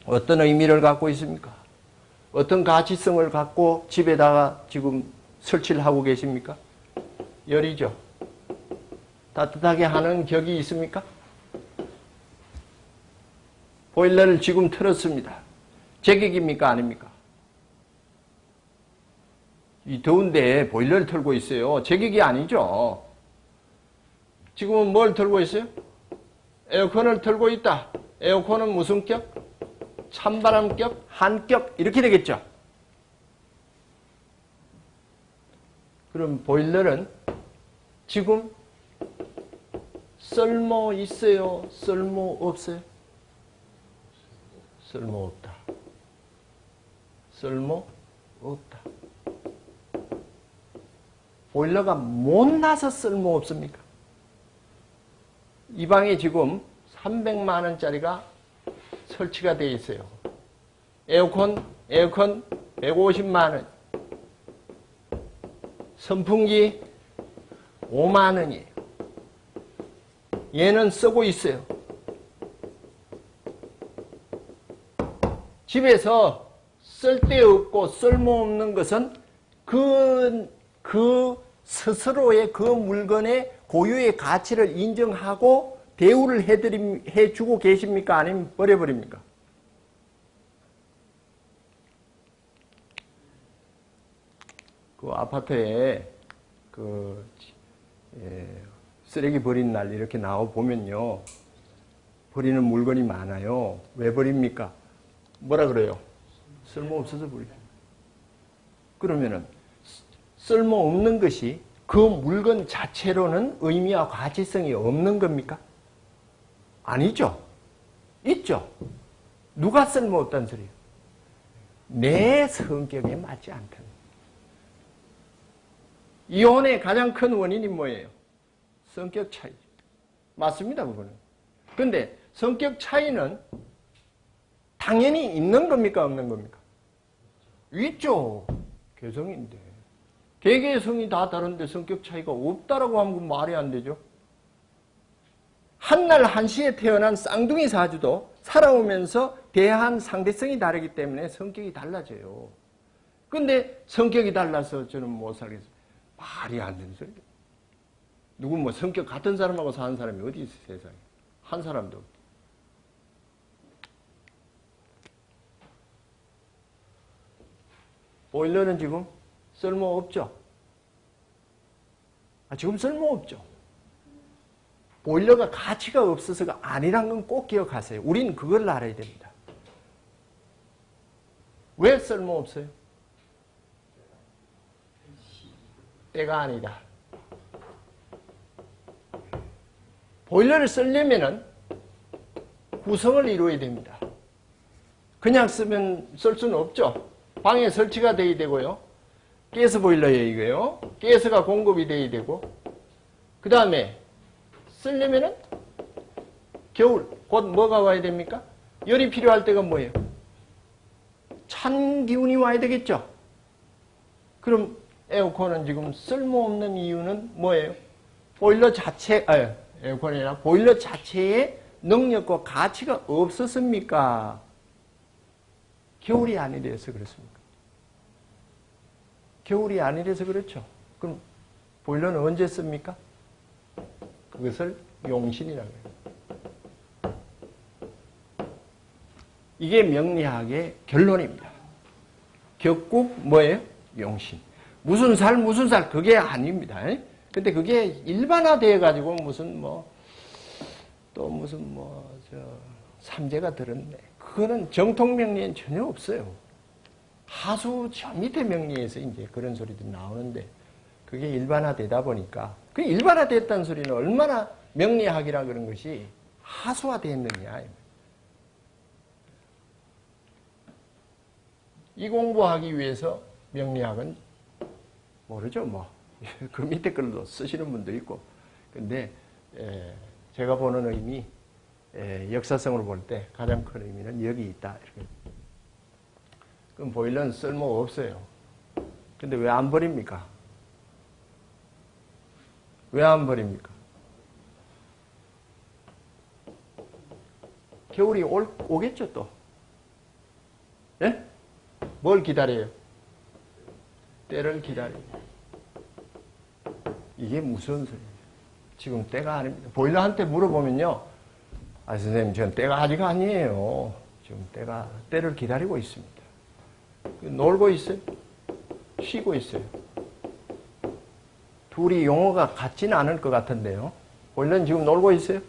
어떤 의미를 갖고 있습니까? 어떤 가치성을 갖고 집에다가 지금 설치를 하고 계십니까? 열이죠. 따뜻하게 하는 격이 있습니까? 보일러를 지금 틀었습니다. 제격입니까? 아닙니까? 이 더운데 보일러를 틀고 있어요. 제격이 아니죠. 지금은 뭘 틀고 있어요? 에어컨을 틀고 있다. 에어컨은 무슨 격? 찬바람격, 한격 이렇게 되겠죠. 그럼 보일러는 지금 쓸모 있어요? 쓸모 없어요? 쓸모 없다. 쓸모 없다. 보일러가 못나서 쓸모 없습니까? 이 방에 지금 300만 원짜리가 설치가 되어 있어요. 에어컨 150만 원. 선풍기 5만 원이에요. 얘는 쓰고 있어요. 집에서 쓸데없고 쓸모없는 것은 그 스스로의 그 물건의 고유의 가치를 인정하고 대우를 해주고 계십니까? 아니면 버려버립니까? 그 아파트에 쓰레기 버리는 날 이렇게 나와 보면요. 버리는 물건이 많아요. 왜 버립니까? 뭐라 그래요? 쓸모없어서 버려요. 그러면은 쓸모없는 것이 그 물건 자체로는 의미와 가치성이 없는 겁니까? 아니죠. 있죠. 누가 쓸모없다는 소리예요? 내 성격에 맞지 않다는. 이혼의 가장 큰 원인이 뭐예요? 성격 차이. 맞습니다, 그거는. 근데 성격 차이는 당연히 있는 겁니까, 없는 겁니까? 있죠. 개성인데. 개개성이 다 다른데 성격 차이가 없다라고 하면 그건 말이 안 되죠. 한날 한시에 태어난 쌍둥이 사주도 살아오면서 대한 상대성이 다르기 때문에 성격이 달라져요. 근데 성격이 달라서 저는 못 살겠어요. 말이 안 되는 소리예요. 누구 뭐 성격 같은 사람하고 사는 사람이 어디 있어, 세상에. 한 사람도 없고. 보일러는 지금 쓸모없죠? 지금 쓸모없죠? 보일러가 가치가 없어서가 아니란 건 꼭 기억하세요. 우린 그걸 알아야 됩니다. 왜 쓸모없어요? 때가 아니다. 보일러를 쓰려면은 구성을 이루어야 됩니다. 그냥 쓰면 쓸 수는 없죠. 방에 설치가 돼야 되고요. 가스 보일러에 이거요. 가스가 공급이 돼야 되고, 그 다음에 쓰려면은 겨울 곧 뭐가 와야 됩니까? 열이 필요할 때가 뭐예요? 찬 기운이 와야 되겠죠. 그럼 에어컨은 지금 쓸모없는 이유는 뭐예요? 보일러 자체, 에어컨이 아니라 보일러 자체의 능력과 가치가 없었습니까? 겨울이 아니라서 그렇습니까? 겨울이 아니라서 그렇죠. 그럼 보일러는 언제 씁니까? 그것을 용신이라고 해요. 이게 명리학의 결론입니다. 격국 뭐예요? 용신. 무슨 살 그게 아닙니다. 근데 그게 일반화되어 가지고 무슨 삼재가 들었네. 그거는 정통 명리에는 전혀 없어요. 하수 저 밑에 명리에서 이제 그런 소리들이 나오는데 그게 일반화되다 보니까 그 일반화됐다는 소리는 얼마나 명리학이라 그런 것이 하수화됐느냐. 이 공부하기 위해서 명리학은 모르죠, 뭐. 그 밑에 걸로 쓰시는 분도 있고. 근데, 제가 보는 의미, 역사성으로 볼 때 가장 큰 의미는 여기 있다. 이렇게. 그럼 보일러는 쓸모 없어요. 근데 왜 안 버립니까? 왜 안 버립니까? 겨울이 오겠죠, 또. 예? 뭘 기다려요? 때를 기다려요. 이게 무슨 소리예요? 지금 때가 아닙니다. 보일러한테 물어보면요. 아, 선생님, 전 때가 아직 아니에요. 지금 때를 기다리고 있습니다. 놀고 있어요? 쉬고 있어요? 둘이 용어가 같지는 않을 것 같은데요. 보일러는 지금 놀고 있어요?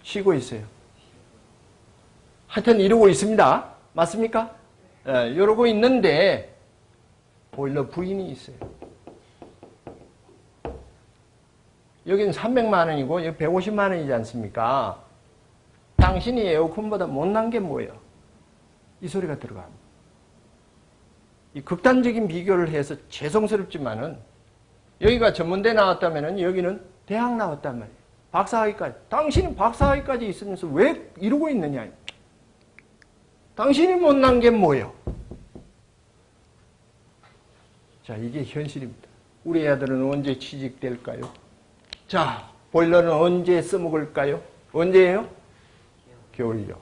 쉬고 있어요? 하여튼 이러고 있습니다. 맞습니까? 예, 이러고 있는데 보일러 부인이 있어요. 여기는 300만 원이고 여기 150만 원이지 않습니까? 당신이 에어컨보다 못난 게 뭐예요? 이 소리가 들어갑니다. 이 극단적인 비교를 해서 죄송스럽지만은 여기가 전문대 나왔다면은 여기는 대학 나왔단 말이에요. 박사학위까지. 당신은 박사학위까지 있으면서 왜 이러고 있느냐? 당신이 못난 게 뭐예요? 자, 이게 현실입니다. 우리 아들은 언제 취직될까요? 자, 보일러는 언제 써먹을까요? 언제예요? 겨울요.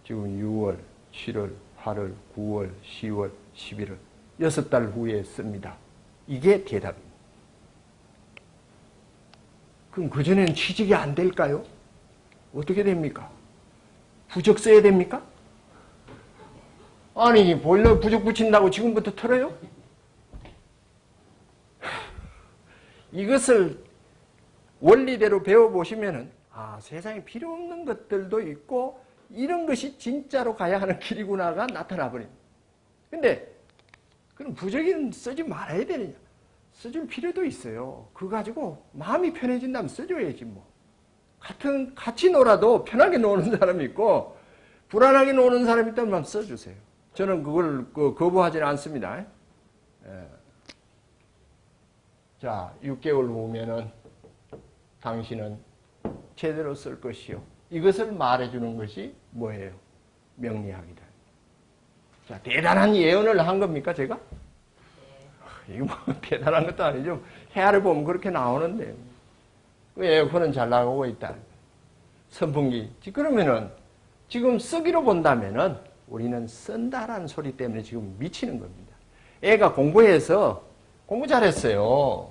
지금 6월, 7월, 8월, 9월, 10월, 11월. 6달 후에 씁니다. 이게 대답입니다. 그럼 그전에는 취직이 안 될까요? 어떻게 됩니까? 부적 써야 됩니까? 아니, 보일러 부적 붙인다고 지금부터 털어요? 이것을 원리대로 배워보시면은, 아, 세상에 필요 없는 것들도 있고, 이런 것이 진짜로 가야 하는 길이구나가 나타나 버립니다. 근데, 그럼 부적은 쓰지 말아야 되느냐? 써줄 필요도 있어요. 그거 가지고 마음이 편해진다면 써줘야지, 뭐. 같이 놀아도 편하게 노는 사람이 있고, 불안하게 노는 사람이 있다면 써주세요. 저는 그걸 거부하지는 않습니다. 예. 자, 6개월 후면은 당신은 제대로 쓸 것이요. 이것을 말해주는 것이 뭐예요? 명리학이다. 자, 대단한 예언을 한 겁니까, 제가? 이거 뭐 대단한 것도 아니죠. 해아를 보면 그렇게 나오는데. 에어컨은 잘 나가고 있다. 선풍기. 그러면은 지금 쓰기로 본다면은 우리는 쓴다라는 소리 때문에 지금 미치는 겁니다. 애가 공부해서 공부 잘했어요.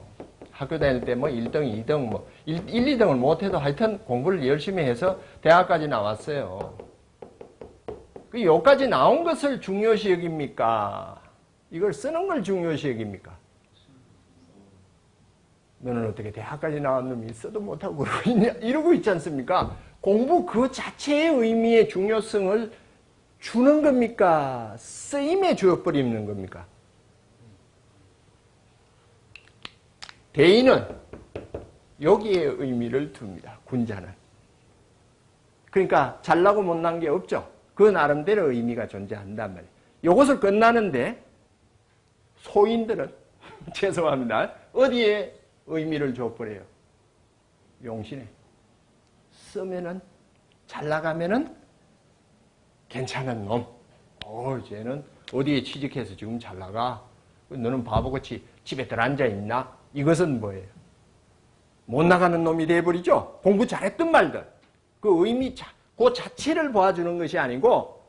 학교 다닐 때 뭐 1등, 2등, 뭐 1, 2등을 못해도 하여튼 공부를 열심히 해서 대학까지 나왔어요. 그 여기까지 나온 것을 중요시 여깁니까? 이걸 쓰는 걸 중요시 여깁니까? 너는 어떻게 대학까지 나온 놈이 써도 못하고 그러고 있냐? 이러고 있지 않습니까? 공부 그 자체의 의미의 중요성을 주는 겁니까? 쓰임에 주어버리는 겁니까? 대인은 여기에 의미를 둡니다. 군자는. 그러니까 잘나고 못난 게 없죠. 그 나름대로 의미가 존재한단 말이에요. 이것을 끝나는데 소인들은 죄송합니다. 어디에 의미를 줘버려요? 용신에. 쓰면은 잘 나가면은 괜찮은 놈. 쟤는 어디에 취직해서 지금 잘 나가? 너는 바보같이 집에 들어앉아 있나? 이것은 뭐예요? 못 나가는 놈이 돼버리죠? 공부 잘했든 말든. 그 의미, 그 자체를 보아주는 것이 아니고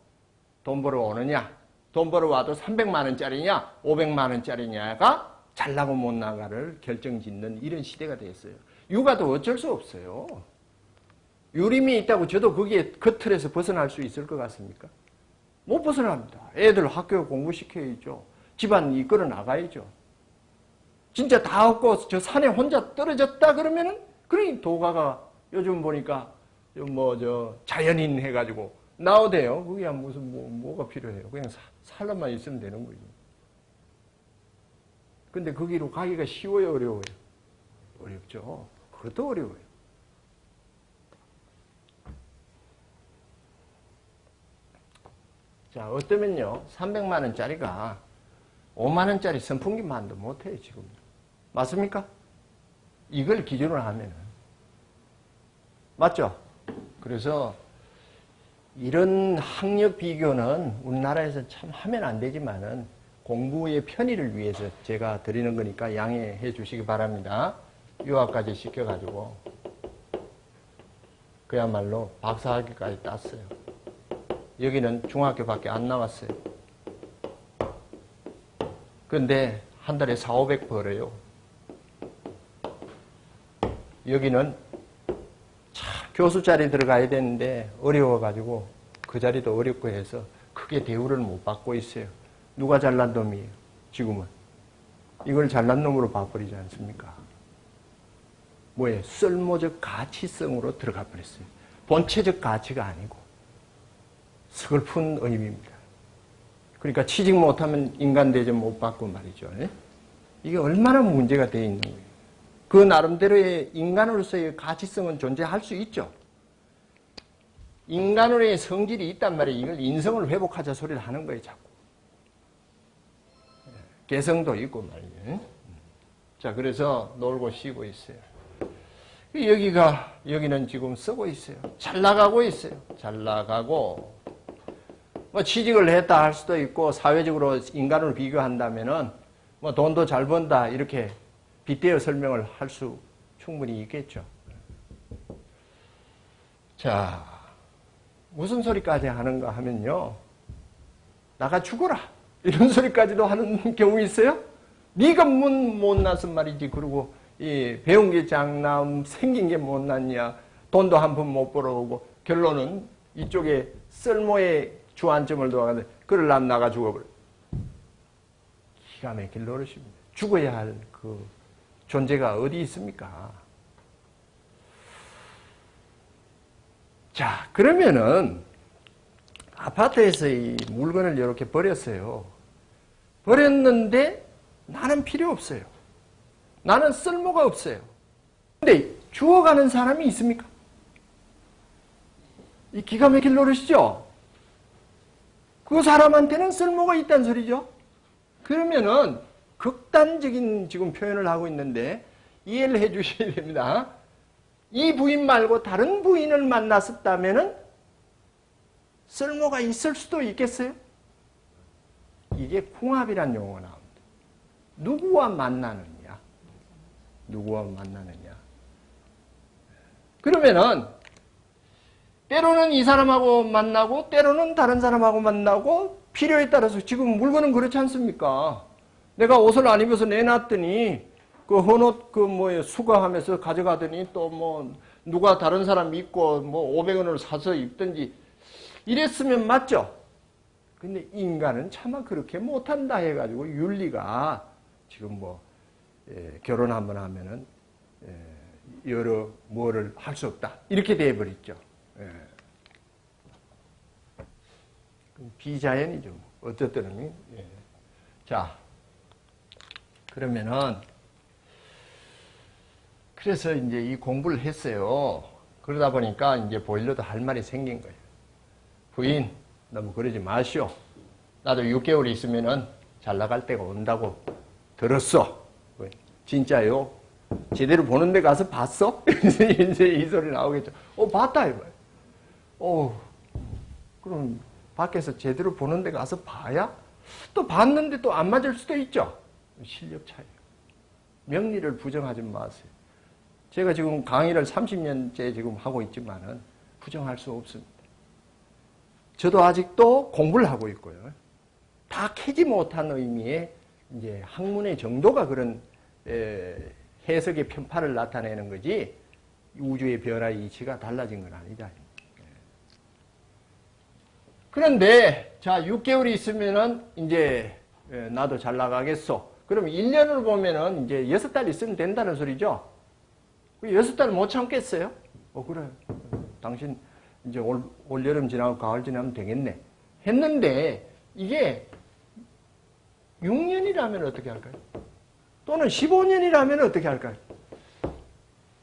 돈 벌어 오느냐? 돈 벌어 와도 300만 원짜리냐? 500만 원짜리냐가 잘나고 못 나가를 결정짓는 이런 시대가 됐어요. 육아도 어쩔 수 없어요. 유림이 있다고 저도 거기에 그 틀에서 벗어날 수 있을 것 같습니까? 못 벗어납니다. 애들 학교 공부시켜야죠. 집안 이끌어 나가야죠. 진짜 다 없고 저 산에 혼자 떨어졌다 그러면은 그러니 도가가 요즘 보니까 자연인 해가지고 나오대요. 그게 무슨 뭐가 필요해요. 그냥 살로만 있으면 되는 거죠. 근데 거기로 가기가 쉬워요, 어려워요? 어렵죠. 그것도 어려워요. 자, 어쩌면요, 300만 원짜리가 5만 원짜리 선풍기만도 못해요, 지금. 맞습니까? 이걸 기준으로 하면은. 맞죠? 그래서 이런 학력 비교는 우리나라에서 참 하면 안 되지만은 공부의 편의를 위해서 제가 드리는 거니까 양해해 주시기 바랍니다. 유학까지 시켜가지고 그야말로 박사학위까지 땄어요. 여기는 중학교밖에 안 나왔어요. 그런데 한 달에 400, 500 벌어요. 여기는 참 교수 자리 들어가야 되는데 어려워가지고 그 자리도 어렵고 해서 크게 대우를 못 받고 있어요. 누가 잘난 놈이에요? 지금은. 이걸 잘난 놈으로 봐버리지 않습니까? 뭐예요? 쓸모적 가치성으로 들어가 버렸어요. 본체적 가치가 아니고 서글픈 의미입니다. 그러니까 취직 못하면 인간 대접 못 받고 말이죠. 이게 얼마나 문제가 되어 있는 거예요. 그 나름대로의 인간으로서의 가치성은 존재할 수 있죠. 인간으로의 성질이 있단 말이에요. 이걸 인성을 회복하자 소리를 하는 거예요, 자꾸. 개성도 있고 말이에요. 자, 그래서 놀고 쉬고 있어요. 여기는 지금 쓰고 있어요. 잘 나가고 있어요. 잘 나가고, 뭐 취직을 했다 할 수도 있고, 사회적으로 인간을 비교한다면은, 뭐 돈도 잘 번다, 이렇게 빗대어 설명을 할 수 충분히 있겠죠. 자, 무슨 소리까지 하는가 하면요. 나가 죽어라. 이런 소리까지도 하는 경우 있어요? 네가 못났은 말이지. 그러고 배운 게 장남, 생긴 게 못났냐. 돈도 한 푼 못 벌어오고 결론은 이쪽에 쓸모의 주안점을 두어가는데 그걸 난 나가 죽어버려. 기가 막힐 노릇입니다. 죽어야 할 그 존재가 어디 있습니까? 자, 그러면은 아파트에서 이 물건을 이렇게 버렸어요. 버렸는데 나는 필요 없어요. 나는 쓸모가 없어요. 근데 주워가는 사람이 있습니까? 이 기가 막힐 노릇이죠? 그 사람한테는 쓸모가 있다는 소리죠? 그러면은 극단적인 지금 표현을 하고 있는데 이해를 해 주셔야 됩니다. 이 부인 말고 다른 부인을 만났었다면은 쓸모가 있을 수도 있겠어요? 이게 궁합이란 용어가 나옵니다. 누구와 만나느냐? 누구와 만나느냐? 그러면은 때로는 이 사람하고 만나고 때로는 다른 사람하고 만나고 필요에 따라서 지금 물건은 그렇지 않습니까? 내가 옷을 안 입어서 내놨더니 그 헌옷 수거하면서 가져가더니 또 뭐 누가 다른 사람 입고 뭐 500원을 사서 입든지 이랬으면 맞죠? 근데 인간은 차마 그렇게 못한다 해가지고 윤리가 지금 결혼 한번 하면은 여러 뭐를 할 수 없다. 이렇게 돼버렸죠. 비자연이죠. 어쨌든 의미. 자, 그러면은 그래서 이제 이 공부를 했어요. 그러다 보니까 이제 보일러도 할 말이 생긴 거예요. 부인, 너무 그러지 마시오. 나도 6개월 있으면은 잘 나갈 때가 온다고 들었어. 진짜요? 제대로 보는 데 가서 봤어? 이제 이 소리 나오겠죠. 봤다, 이거예요. 그럼 밖에서 제대로 보는 데 가서 봐야? 또 봤는데 또 안 맞을 수도 있죠. 실력 차이예요. 명리를 부정하지 마세요. 제가 지금 강의를 30년째 지금 하고 있지만은 부정할 수 없습니다. 저도 아직도 공부를 하고 있고요. 다 캐지 못한 의미의 이제 학문의 정도가 그런 해석의 편파를 나타내는 거지 우주의 변화의 이치가 달라진 건 아니다. 그런데 자 6개월이 있으면은 이제 나도 잘 나가겠어. 그럼 1년을 보면은 이제 6달 있으면 된다는 소리죠. 6달 못 참겠어요? 그래. 당신 이제 올 여름 지나고 가을 지나면 되겠네. 했는데 이게 6년이라면 어떻게 할까요? 또는 15년이라면 어떻게 할까요?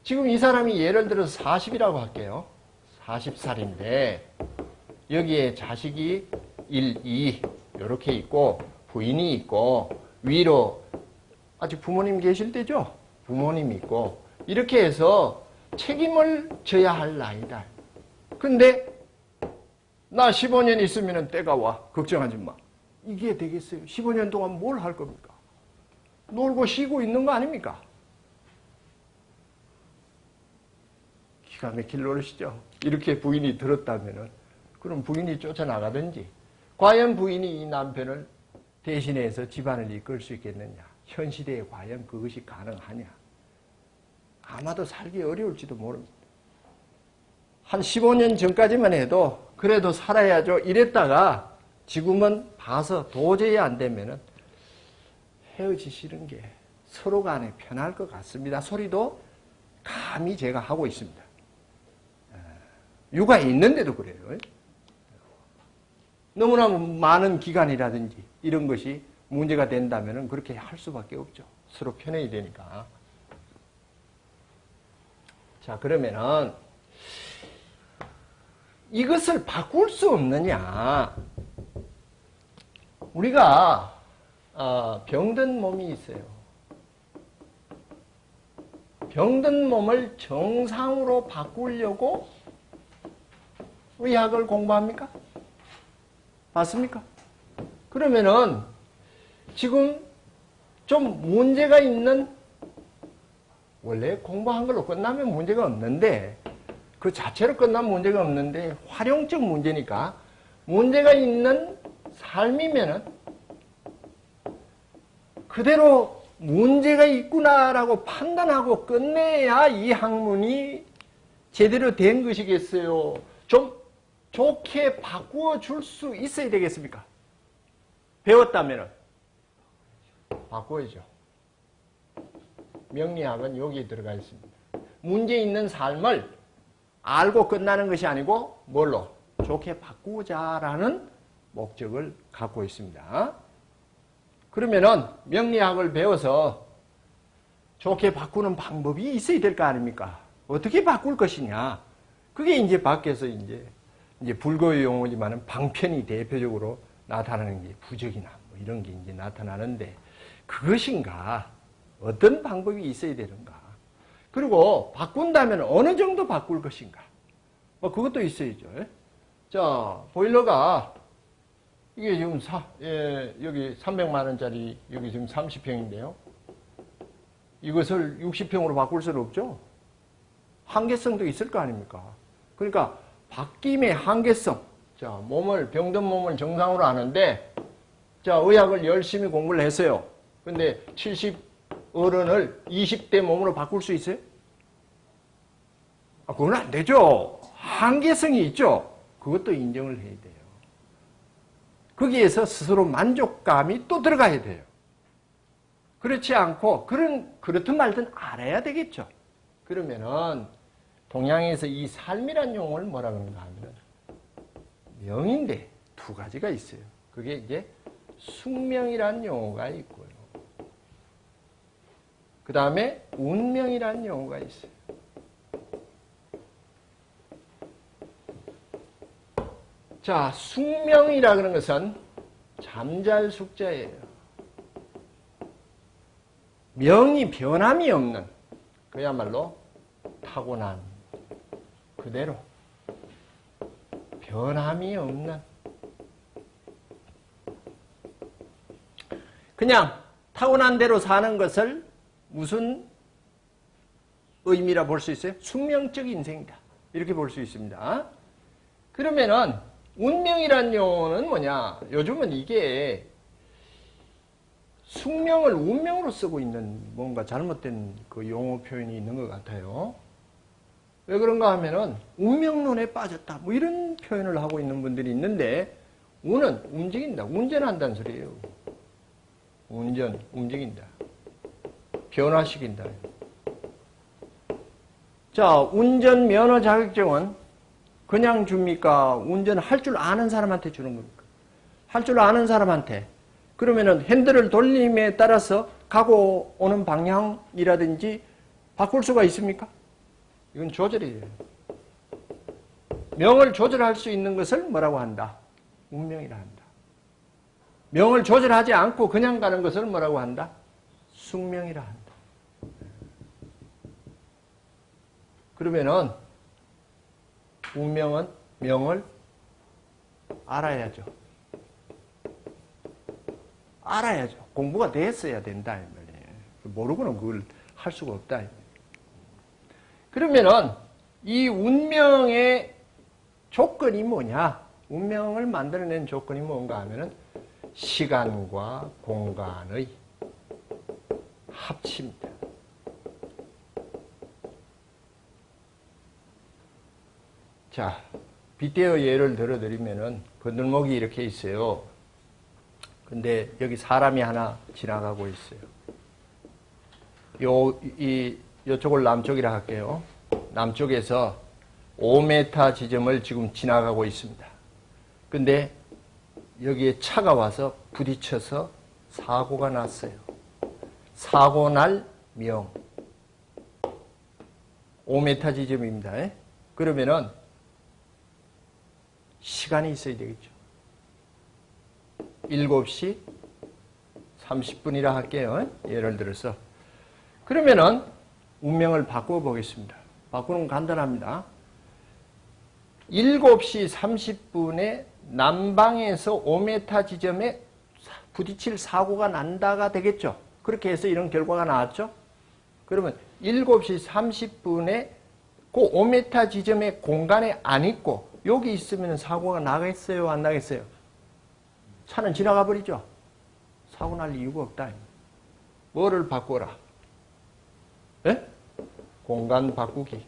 지금 이 사람이 예를 들어서 40이라고 할게요. 40살인데 여기에 자식이 1, 2 이렇게 있고 부인이 있고 위로 아직 부모님 계실 때죠? 부모님이 있고 이렇게 해서 책임을 져야 할 나이다. 근데 나 15년 있으면 때가 와. 걱정하지 마. 이게 되겠어요? 15년 동안 뭘 할 겁니까? 놀고 쉬고 있는 거 아닙니까? 기가 막힐 노릇이죠. 이렇게 부인이 들었다면은 그럼 부인이 쫓아나가든지, 과연 부인이 이 남편을 대신해서 집안을 이끌 수 있겠느냐? 현 시대에 과연 그것이 가능하냐? 아마도 살기 어려울지도 모릅니다. 한 15년 전까지만 해도 그래도 살아야죠 이랬다가 지금은 봐서 도저히 안 되면은 헤어지시는 게 서로 간에 편할 것 같습니다. 소리도 감히 제가 하고 있습니다. 육아 있는데도 그래요. 너무나 많은 기간이라든지 이런 것이 문제가 된다면 그렇게 할 수밖에 없죠. 서로 편해야 되니까. 자, 그러면은 이것을 바꿀 수 없느냐? 우리가 병든 몸이 있어요. 병든 몸을 정상으로 바꾸려고 의학을 공부합니까? 맞습니까? 그러면은 지금 좀 문제가 있는, 원래 공부한 걸로 끝나면 문제가 없는데 그 자체로 끝나면 문제가 없는데 활용적 문제니까 문제가 있는 삶이면은 그대로 문제가 있구나라고 판단하고 끝내야 이 학문이 제대로 된 것이겠어요. 좀 좋게 바꾸어 줄 수 있어야 되겠습니까? 배웠다면은 바꿔야죠. 명리학은 여기에 들어가 있습니다. 문제 있는 삶을 알고 끝나는 것이 아니고 뭘로? 좋게 바꾸자라는 목적을 갖고 있습니다. 그러면은 명리학을 배워서 좋게 바꾸는 방법이 있어야 될 거 아닙니까? 어떻게 바꿀 것이냐? 그게 이제 밖에서 이제 불교의 용어지만은 방편이 대표적으로 나타나는 게 부적이나 뭐 이런 게 이제 나타나는데 그것인가? 어떤 방법이 있어야 되는가? 그리고 바꾼다면 어느 정도 바꿀 것인가? 뭐 그것도 있어야죠. 자, 보일러가 이게 지금 여기 300만 원짜리 여기 지금 30평인데요. 이것을 60평으로 바꿀 수는 없죠. 한계성도 있을 거 아닙니까? 그러니까 바뀜의 한계성. 자, 병든 몸을 정상으로 하는데, 자, 의학을 열심히 공부를 했어요. 근데 70 어른을 20대 몸으로 바꿀 수 있어요? 그건 안 되죠. 한계성이 있죠. 그것도 인정을 해야 돼요. 거기에서 스스로 만족감이 또 들어가야 돼요. 그렇지 않고 그렇든 말든 알아야 되겠죠. 그러면은 동양에서 이 삶이란 용어를 뭐라 그러는가 하면은 명인데 두 가지가 있어요. 그게 이제 숙명이란 용어가 있고요. 그 다음에 운명이란 용어가 있어요. 자, 숙명이라 그런 것은 잠잘 숙자예요. 명이 변함이 없는, 그야말로 타고난 그대로 변함이 없는, 그냥 타고난 대로 사는 것을 무슨 의미라 볼 수 있어요? 숙명적 인생이다. 이렇게 볼 수 있습니다. 그러면은 운명이란 용어는 뭐냐? 요즘은 이게 숙명을 운명으로 쓰고 있는 뭔가 잘못된 그 용어 표현이 있는 것 같아요. 왜 그런가 하면은 운명론에 빠졌다. 뭐 이런 표현을 하고 있는 분들이 있는데, 운은 움직인다. 운전한다는 소리예요. 움직인다. 변화시킨다. 자, 운전 면허 자격증은 그냥 줍니까? 운전할 줄 아는 사람한테 주는 겁니까? 할 줄 아는 사람한테. 그러면은 핸들을 돌림에 따라서 가고 오는 방향이라든지 바꿀 수가 있습니까? 이건 조절이에요. 명을 조절할 수 있는 것을 뭐라고 한다? 운명이라 한다. 명을 조절하지 않고 그냥 가는 것을 뭐라고 한다? 숙명이라 한다. 그러면은 운명은 명을 알아야죠. 알아야죠. 공부가 됐어야 된다. 이 말이에요. 모르고는 그걸 할 수가 없다. 그러면은 이 운명의 조건이 뭐냐? 운명을 만들어낸 조건이 뭔가 하면은 시간과 공간의 합치입니다. 자, 빗대어 예를 들어드리면은 건들목이 이렇게 있어요. 근데 여기 사람이 하나 지나가고 있어요. 요쪽을 남쪽이라 할게요. 남쪽에서 5m 지점을 지금 지나가고 있습니다. 근데 여기에 차가 와서 부딪혀서 사고가 났어요. 사고 날 명. 5m 지점입니다. 그러면은 시간이 있어야 되겠죠. 7시 30분이라 할게요. 예를 들어서. 그러면은 운명을 바꾸어 보겠습니다. 바꾸는 건 간단합니다. 7시 30분에 남방에서 5m 지점에 부딪힐 사고가 난다가 되겠죠. 그렇게 해서 이런 결과가 나왔죠. 그러면 7시 30분에 그 5m 지점의 공간에 안 있고 여기 있으면 사고가 나겠어요? 안 나겠어요? 차는 지나가 버리죠. 사고 날 이유가 없다. 뭐를 바꾸어라? 예? 공간 바꾸기.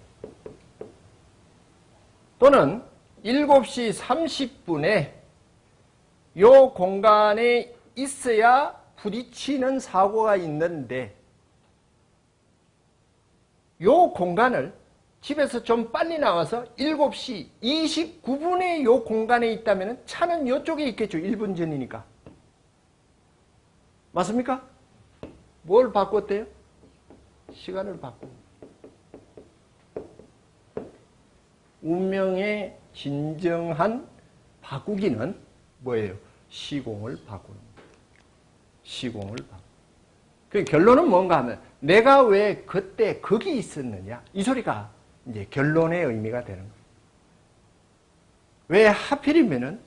또는 7시 30분에 요 공간에 있어야 부딪히는 사고가 있는데 요 공간을 집에서 좀 빨리 나와서 7시 29분에 요 공간에 있다면 차는 이쪽에 있겠죠. 1분 전이니까. 맞습니까? 뭘 바꿨대요? 시간을 바꾸고. 운명의 진정한 바꾸기는 뭐예요? 시공을 바꾸는 거예요. 시공을 바꾸는. 그 결론은 뭔가 하면 내가 왜 그때 거기 있었느냐? 이 소리가 이제 결론의 의미가 되는 거예요. 왜 하필이면은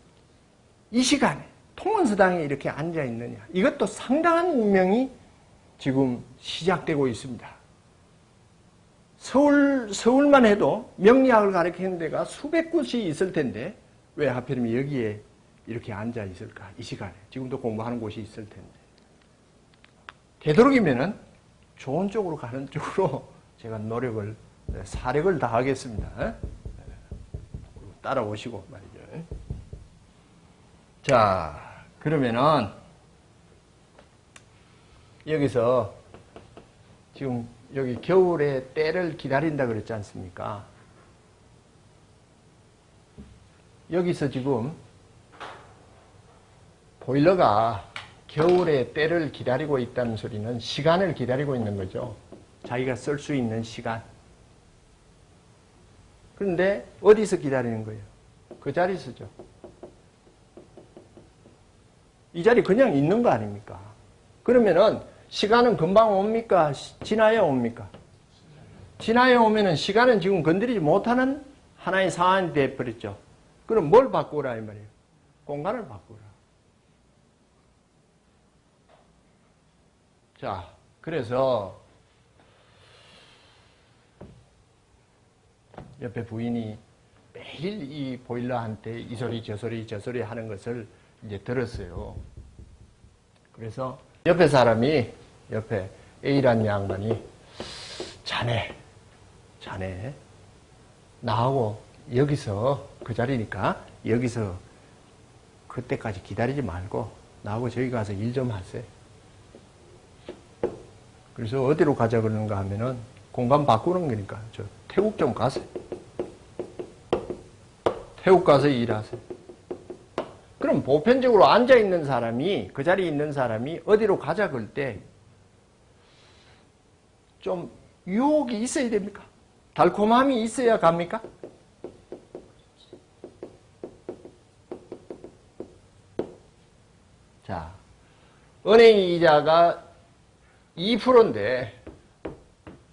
이 시간에 통원서당에 이렇게 앉아 있느냐? 이것도 상당한 운명이 지금 시작되고 있습니다. 서울만 해도 명리학을 가르치는 데가 수백 곳이 있을 텐데 왜 하필이면 여기에 이렇게 앉아 있을까? 이 시간에. 지금도 공부하는 곳이 있을 텐데. 되도록이면은 좋은 쪽으로 가는 쪽으로 제가 사력을 다하겠습니다. 따라오시고 말이죠. 자, 그러면은 여기서 지금 여기 겨울에 때를 기다린다 그랬지 않습니까? 여기서 지금 보일러가 겨울에 때를 기다리고 있다는 소리는 시간을 기다리고 있는 거죠. 자기가 쓸 수 있는 시간. 그런데 어디서 기다리는 거예요? 그 자리에서죠. 이 자리 그냥 있는 거 아닙니까? 그러면은 시간은 금방 옵니까? 지나야 옵니까? 지나야 오면은 시간은 지금 건드리지 못하는 하나의 상황이 되어버렸죠. 그럼 뭘 바꾸라 이 말이에요? 공간을 바꾸라. 자, 그래서 옆에 부인이 매일 이 보일러한테 이 소리 저 소리 하는 것을 이제 들었어요. 그래서 옆에 A라는 양반이 자네 나하고 여기서 그 자리니까 여기서 그때까지 기다리지 말고 나하고 저기 가서 일 좀 하세요. 그래서 어디로 가자 그러는가 하면은 공간 바꾸는 거니까 저 태국 좀 가세요. 태국 가서 일하세요. 그럼 보편적으로 앉아있는 사람이, 그 자리에 있는 사람이 어디로 가자 그럴 때 좀 유혹이 있어야 됩니까? 달콤함이 있어야 갑니까? 자, 은행 이자가 2%인데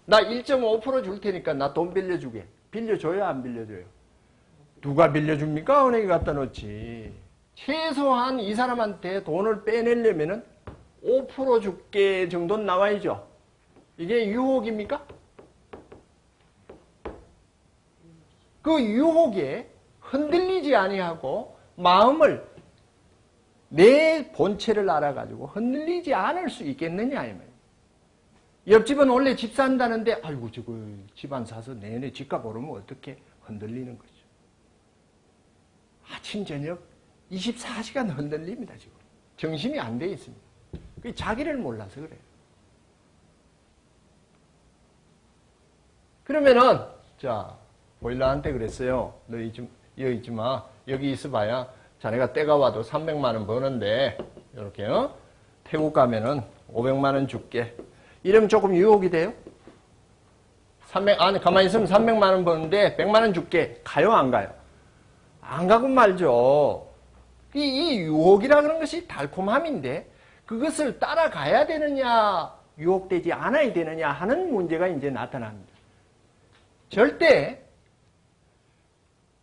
나 1.5% 줄 테니까 나 돈 빌려주게. 빌려줘요? 안 빌려줘요? 누가 빌려줍니까? 은행에 갖다 놓지. 최소한 이 사람한테 돈을 빼내려면은 5% 줄게 정도는 나와야죠. 이게 유혹입니까? 그 유혹에 흔들리지 아니하고 마음을 내 본체를 알아가지고 흔들리지 않을 수 있겠느냐 이 말이에요. 옆집은 원래 집 산다는데 아이고 저거 집안 사서 내내 집값 오르면 어떻게 흔들리는 거죠. 아침 저녁 24시간 흔들립니다. 지금 정신이 안 돼 있습니다. 그게 자기를 몰라서 그래요. 그러면은 자 보일러한테 그랬어요. 너 여기 있지 마. 여기 있어봐야 자네가 때가 와도 300만 원 버는데 이렇게 태국 가면은 500만 원 줄게. 이러면 조금 유혹이 돼요? 아니 가만히 있으면 300만 원 버는데 100만 원 줄게. 가요 안 가요? 안 가고 말죠. 이 유혹이라 그런 것이 달콤함인데 그것을 따라가야 되느냐 유혹되지 않아야 되느냐 하는 문제가 이제 나타납니다. 절대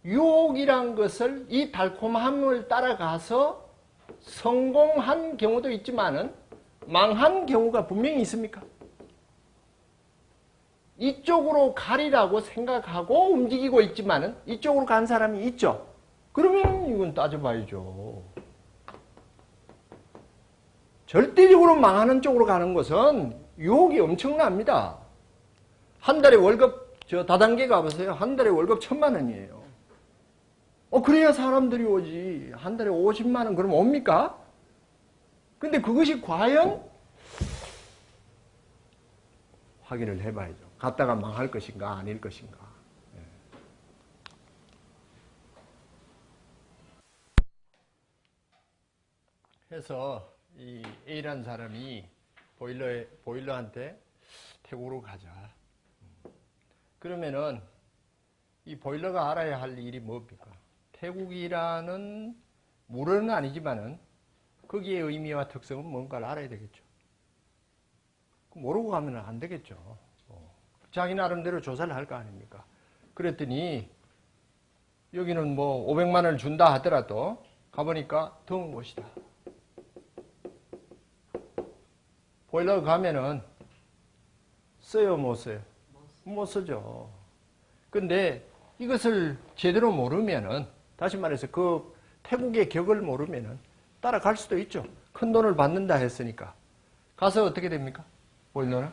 유혹이란 것을 이 달콤함을 따라가서 성공한 경우도 있지만은 망한 경우가 분명히 있습니까? 이쪽으로 가리라고 생각하고 움직이고 있지만은 이쪽으로 간 사람이 있죠. 그러면 이건 따져봐야죠. 절대적으로 망하는 쪽으로 가는 것은 유혹이 엄청납니다. 한 달에 월급 다단계 가보세요. 한 달에 월급 1,000만 원이에요. 그래야 사람들이 오지. 한 달에 50만 원 그러면 옵니까? 근데 그것이 과연 확인을 해봐야죠. 갔다가 망할 것인가 아닐 것인가. 해서 이 A라는 사람이 보일러한테 태국으로 가자. 그러면은 이 보일러가 알아야 할 일이 뭡니까? 태국이라는 물은 아니지만은 거기에 의미와 특성은 뭔가를 알아야 되겠죠. 모르고 가면 안 되겠죠. 자기 나름대로 조사를 할 거 아닙니까? 그랬더니 여기는 뭐 500만 원을 준다 하더라도 가보니까 더운 곳이다. 보일러 가면은 써요, 못 써요? 못 쓰죠. 근데 이것을 제대로 모르면은, 다시 말해서 그 태국의 격을 모르면은 따라갈 수도 있죠. 큰 돈을 받는다 했으니까. 가서 어떻게 됩니까? 보일러는?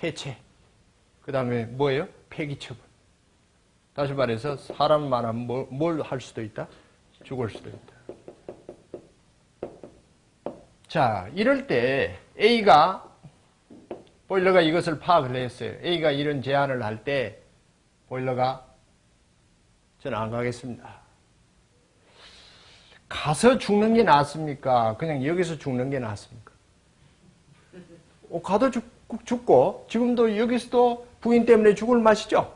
해체. 그 다음에 뭐예요? 폐기 처분. 다시 말해서 사람 말하면 뭘 할 수도 있다? 죽을 수도 있다. 자, 이럴 때 보일러가 이것을 파악을 했어요. A가 이런 제안을 할 때 보일러가 저는 안 가겠습니다. 가서 죽는 게 낫습니까? 그냥 여기서 죽는 게 낫습니까? 가도 죽고 지금도 여기서도 부인 때문에 죽을 맛이죠.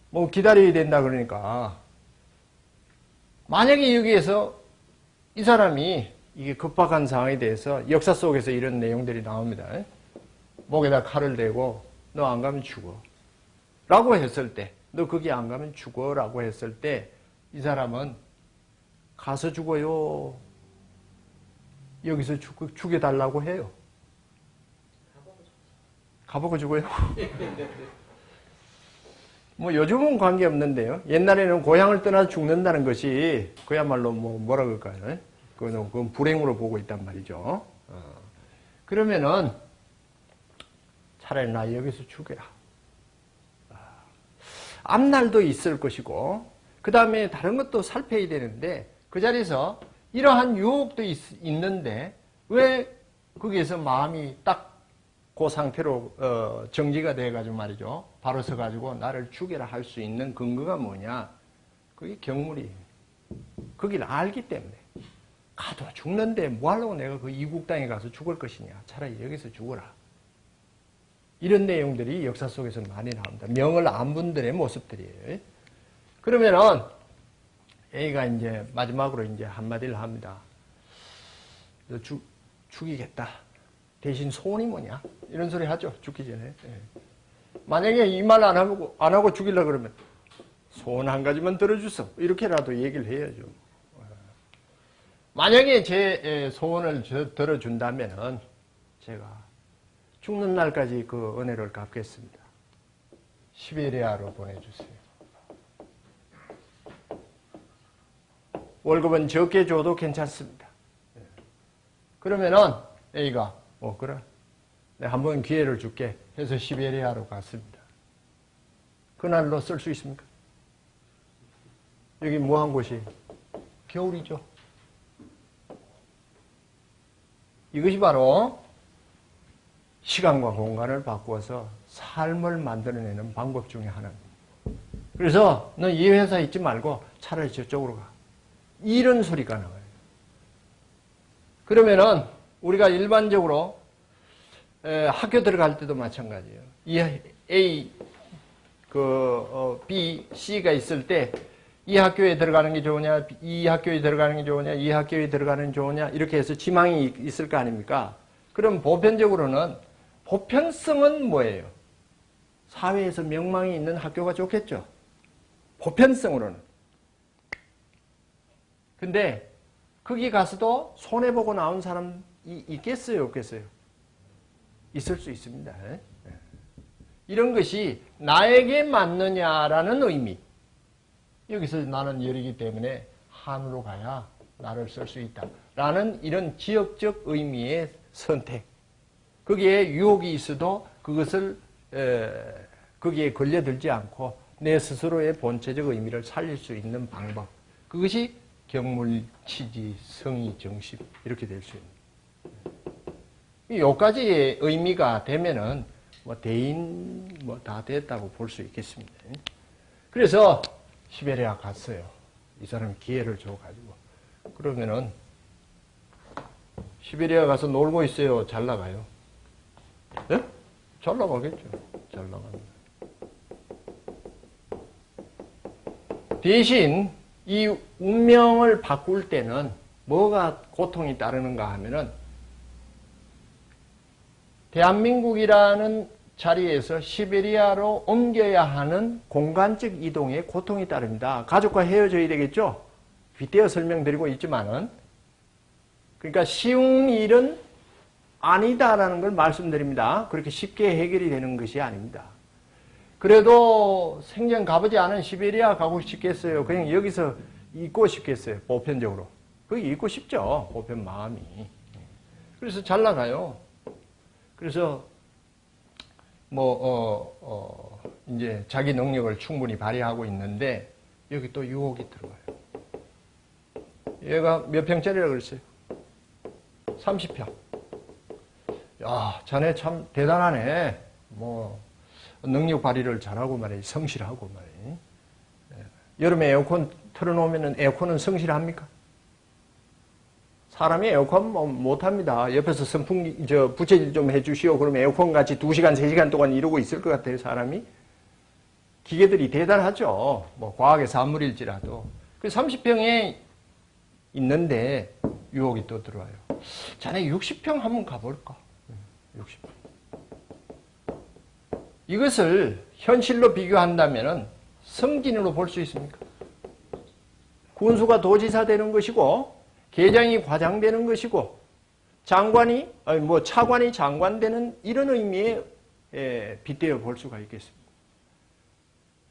뭐 기다려야 된다 그러니까. 만약에 여기에서 이 사람이 이게 급박한 상황에 대해서 역사 속에서 이런 내용들이 나옵니다. 목에다 칼을 대고 너 안 가면 죽어 라고 했을 때, 너 거기 안 가면 죽어 라고 했을 때 이 사람은 가서 죽어요, 여기서 죽여달라고 해요? 가보고 죽어요? 뭐 요즘은 관계없는데요. 옛날에는 고향을 떠나 죽는다는 것이 그야말로 뭐라 그럴까요? 그건 불행으로 보고 있단 말이죠. 그러면은 차라리 나 여기서 죽여라. 앞날도 있을 것이고 그 다음에 다른 것도 살펴야 되는데 그 자리에서 이러한 유혹도 있는데 왜 거기에서 마음이 딱 그 상태로 정지가 돼가지고 말이죠. 바로 서가지고 나를 죽여라 할 수 있는 근거가 뭐냐? 그게 경물이에요. 거기를 알기 때문에. 가도 죽는데 뭐 하려고 내가 그 이국 땅에 가서 죽을 것이냐. 차라리 여기서 죽어라. 이런 내용들이 역사 속에서 많이 나옵니다. 명을 안 분들의 모습들이에요. 그러면은 A가 이제 마지막으로 이제 한마디를 합니다. 너 죽이겠다. 대신 소원이 뭐냐? 이런 소리 하죠. 죽기 전에. 만약에 이 말 안 하고 죽이려고 그러면 소원 한 가지만 들어주소. 이렇게라도 얘기를 해야죠. 만약에 제 소원을 들어준다면은 제가 죽는 날까지 그 은혜를 갚겠습니다. 시베리아로 보내주세요. 월급은 적게 줘도 괜찮습니다. 그러면은 A가 그래, 내가 한번 기회를 줄게 해서 시베리아로 갔습니다. 그날로 쓸 수 있습니까? 여기 뭐한 곳이? 겨울이죠. 이것이 바로 시간과 공간을 바꾸어서 삶을 만들어내는 방법 중에 하나입니다. 그래서 너 이 회사에 있지 말고 차라리 저쪽으로 가. 이런 소리가 나와요. 그러면은 우리가 일반적으로 학교 들어갈 때도 마찬가지예요. 이 A, B, C가 있을 때 이 학교에 들어가는 게 좋으냐, 이 학교에 들어가는 게 좋으냐, 이 학교에 들어가는 게 좋으냐 이렇게 해서 지망이 있을 거 아닙니까? 그럼 보편적으로는 보편성은 뭐예요? 사회에서 명망이 있는 학교가 좋겠죠. 보편성으로는. 근데 거기 가서도 손해보고 나온 사람이 있겠어요? 없겠어요? 있을 수 있습니다. 이런 것이 나에게 맞느냐라는 의미. 여기서 나는 열이기 때문에 한으로 가야 나를 쓸 수 있다. 라는 이런 지역적 의미의 선택. 거기에 유혹이 있어도 그것을 거기에 걸려들지 않고 내 스스로의 본체적 의미를 살릴 수 있는 방법. 그것이 경물, 치지, 성의, 정식 이렇게 될 수 있는. 요까지의 의미가 되면은 대인 다 됐다고 볼 수 있겠습니다. 그래서 시베리아 갔어요. 이 사람이 기회를 줘가지고. 그러면은 시베리아 가서 놀고 있어요. 잘 나가요. 예? 잘 나가겠죠. 잘 나갑니다. 대신 이 운명을 바꿀 때는 뭐가 고통이 따르는가 하면은 대한민국이라는 자리에서 시베리아로 옮겨야 하는 공간적 이동에 고통이 따릅니다. 가족과 헤어져야 되겠죠? 빗대어 설명드리고 있지만은 그러니까 쉬운 일은 아니다라는 걸 말씀드립니다. 그렇게 쉽게 해결이 되는 것이 아닙니다. 그래도 생전 가보지 않은 시베리아 가고 싶겠어요? 그냥 여기서 있고 싶겠어요? 보편적으로. 거기 있고 싶죠. 보편 마음이. 그래서 잘 나가요. 그래서 이제 자기 능력을 충분히 발휘하고 있는데 여기 또 유혹이 들어가요. 얘가 몇 평짜리라고 그랬어요? 30평. 야, 자네 참 대단하네. 능력 발휘를 잘하고 말이야. 성실하고 말이야. 여름에 에어컨 틀어놓으면 에어컨은 성실합니까? 사람이 에어컨 못합니다. 옆에서 선풍기, 부채질 좀 해주시오. 그러면 에어컨 같이 2시간, 3시간 동안 이러고 있을 것 같아요, 사람이. 기계들이 대단하죠. 과학의 산물일지라도. 그 30평에 있는데 유혹이 또 들어와요. 자네 60평 한번 가볼까? 60평. 이것을 현실로 비교한다면은 성진으로 볼 수 있습니까? 군수가 도지사 되는 것이고, 계장이 과장 되는 것이고, 차관이 장관 되는 이런 의미에 빗대어 볼 수가 있겠습니다.